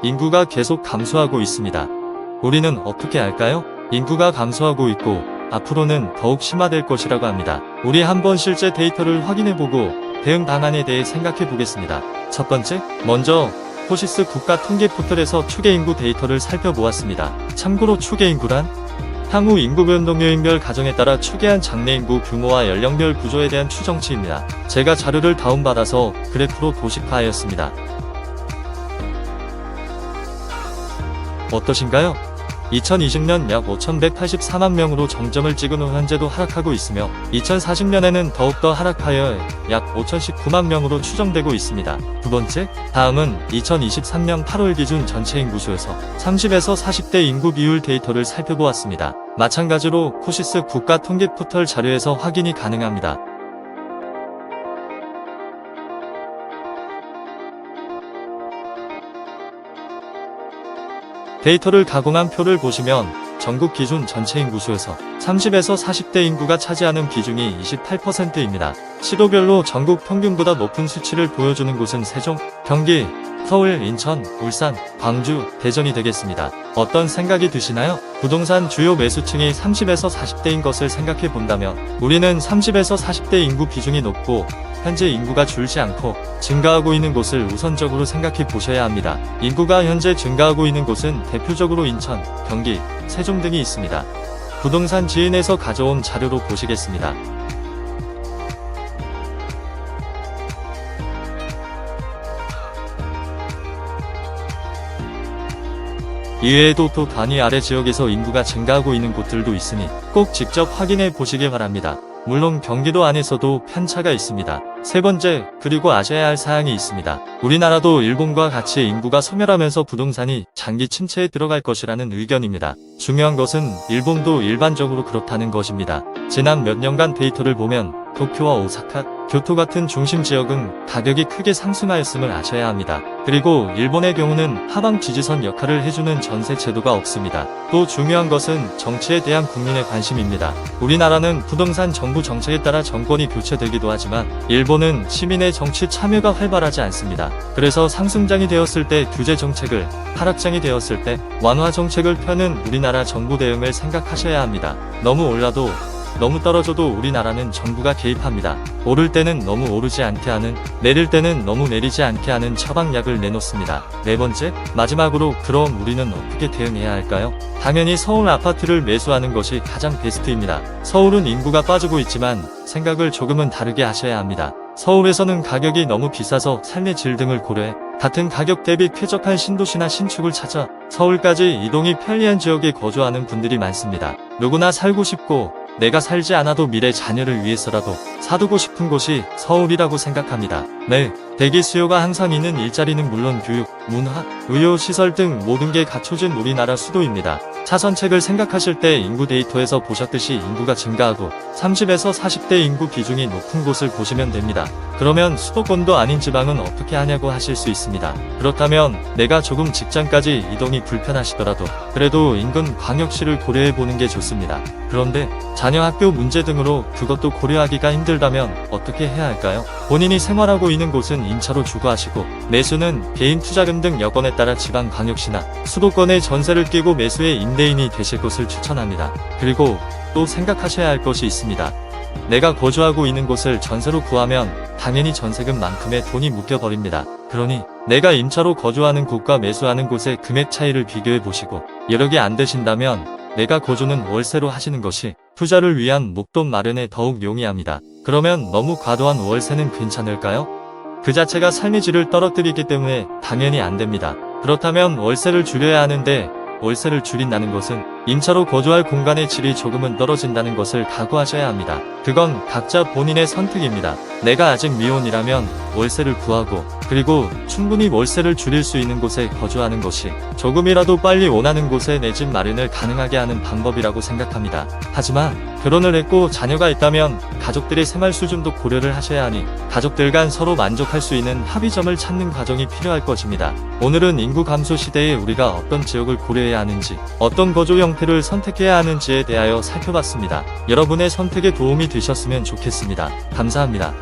인구가 계속 감소하고 있습니다. 우리는 어떻게 할까요? 인구가 감소하고 있고 앞으로는 더욱 심화될 것이라고 합니다. 우리 한번 실제 데이터를 확인해보고 대응 방안에 대해 생각해 보겠습니다. 첫 번째, 먼저 코시스 국가 통계 포털에서 추계 인구 데이터를 살펴보았습니다. 참고로 추계 인구란 향후 인구 변동 요인별 가정에 따라 추계한 장래 인구 규모와 연령별 구조에 대한 추정치입니다. 제가 자료를 다운받아서 그래프로 도식화하였습니다. 어떠신가요? 2020년 약 5,184만 명으로 정점을 찍은 후 현재도 하락하고 있으며 2040년에는 더욱더 하락하여 약 5,019만 명으로 추정되고 있습니다. 두 번째, 다음은 2023년 8월 기준 전체 인구수에서 30에서 40대 인구 비율 데이터를 살펴보았습니다. 마찬가지로 코시스 국가 통계 포털 자료에서 확인이 가능합니다. 데이터를 가공한 표를 보시면 전국 기준 전체 인구수에서 30에서 40대 인구가 차지하는 비중이 28%입니다. 시도별로 전국 평균보다 높은 수치를 보여주는 곳은 세종, 경기, 서울, 인천, 울산, 광주, 대전이 되겠습니다. 어떤 생각이 드시나요? 부동산 주요 매수층이 30에서 40대인 것을 생각해 본다면 우리는 30에서 40대 인구 비중이 높고 현재 인구가 줄지 않고 증가하고 있는 곳을 우선적으로 생각해 보셔야 합니다. 인구가 현재 증가하고 있는 곳은 대표적으로 인천, 경기, 세종 등이 있습니다. 부동산 지인에서 가져온 자료로 보시겠습니다. 이외에도 또 단위 아래 지역에서 인구가 증가하고 있는 곳들도 있으니 꼭 직접 확인해 보시길 바랍니다. 물론 경기도 안에서도 편차가 있습니다. 세 번째, 그리고 아셔야 할 사항이 있습니다. 우리나라도 일본과 같이 인구가 소멸하면서 부동산이 장기 침체에 들어갈 것이라는 의견입니다. 중요한 것은 일본도 일반적으로 그렇다는 것입니다. 지난 몇 년간 데이터를 보면 도쿄와 오사카, 교토 같은 중심 지역은 가격이 크게 상승하였음을 아셔야 합니다. 그리고 일본의 경우는 하방 지지선 역할을 해주는 전세 제도가 없습니다. 또 중요한 것은 정치에 대한 국민의 관심입니다. 우리나라는 부동산 정부 정책에 따라 정권이 교체되기도 하지만 일본은 시민의 정치 참여가 활발하지 않습니다. 그래서 상승장이 되었을 때 규제 정책을, 하락장이 되었을 때 완화 정책을 펴는 우리나라 정부 대응을 생각하셔야 합니다. 너무 올라도 너무 떨어져도 우리나라는 정부가 개입합니다. 오를 때는 너무 오르지 않게 하는, 내릴 때는 너무 내리지 않게 하는 처방약을 내놓습니다. 네 번째, 마지막으로 그럼 우리는 어떻게 대응해야 할까요? 당연히 서울 아파트를 매수하는 것이 가장 베스트입니다. 서울은 인구가 빠지고 있지만 생각을 조금은 다르게 하셔야 합니다. 서울에서는 가격이 너무 비싸서 삶의 질 등을 고려해 같은 가격 대비 쾌적한 신도시나 신축을 찾아 서울까지 이동이 편리한 지역에 거주하는 분들이 많습니다. 누구나 살고 싶고 내가 살지 않아도 미래 자녀를 위해서라도 사두고 싶은 곳이 서울이라고 생각합니다. 네, 대기 수요가 항상 있는 일자리는 물론 교육, 문화, 의료, 시설 등 모든 게 갖춰진 우리나라 수도입니다. 차선책을 생각하실 때 인구 데이터에서 보셨듯이 인구가 증가하고 30에서 40대 인구 비중이 높은 곳을 보시면 됩니다. 그러면 수도권도 아닌 지방은 어떻게 하냐고 하실 수 있습니다. 그렇다면 내가 조금 직장까지 이동이 불편하시더라도 그래도 인근 광역시를 고려해보는 게 좋습니다. 그런데 자녀 학교 문제 등으로 그것도 고려하기가 힘들다면 어떻게 해야 할까요? 본인이 생활하고 있는 곳은 임차로 주거하시고 매수는 개인 투자금 등 여건에 따라 지방 광역시나 수도권에 전세를 끼고 매수의 임대인이 되실 것을 추천합니다. 그리고 또 생각하셔야 할 것이 있습니다. 내가 거주하고 있는 곳을 전세로 구하면 당연히 전세금만큼의 돈이 묶여버립니다. 그러니 내가 임차로 거주하는 곳과 매수하는 곳의 금액 차이를 비교해 보시고 여력이 안 되신다면 내가 거주는 월세로 하시는 것이 투자를 위한 목돈 마련에 더욱 용이합니다. 그러면 너무 과도한 월세는 괜찮을까요? 그 자체가 삶의 질을 떨어뜨리기 때문에 당연히 안 됩니다. 그렇다면 월세를 줄여야 하는데 월세를 줄인다는 것은 임차로 거주할 공간의 질이 조금은 떨어진다는 것을 각오하셔야 합니다. 그건 각자 본인의 선택입니다. 내가 아직 미혼이라면 월세를 구하고 그리고 충분히 월세를 줄일 수 있는 곳에 거주하는 것이 조금이라도 빨리 원하는 곳에 내 집 마련을 가능하게 하는 방법이라고 생각합니다. 하지만 결혼을 했고 자녀가 있다면 가족들의 생활 수준도 고려를 하셔야 하니 가족들 간 서로 만족할 수 있는 합의점을 찾는 과정이 필요할 것입니다. 오늘은 인구 감소 시대에 우리가 어떤 지역을 고려해야 하는지, 어떤 거주 형태를 선택해야 하는지에 대하여 살펴봤습니다. 여러분의 선택에 도움이 되셨으면 좋겠습니다. 감사합니다.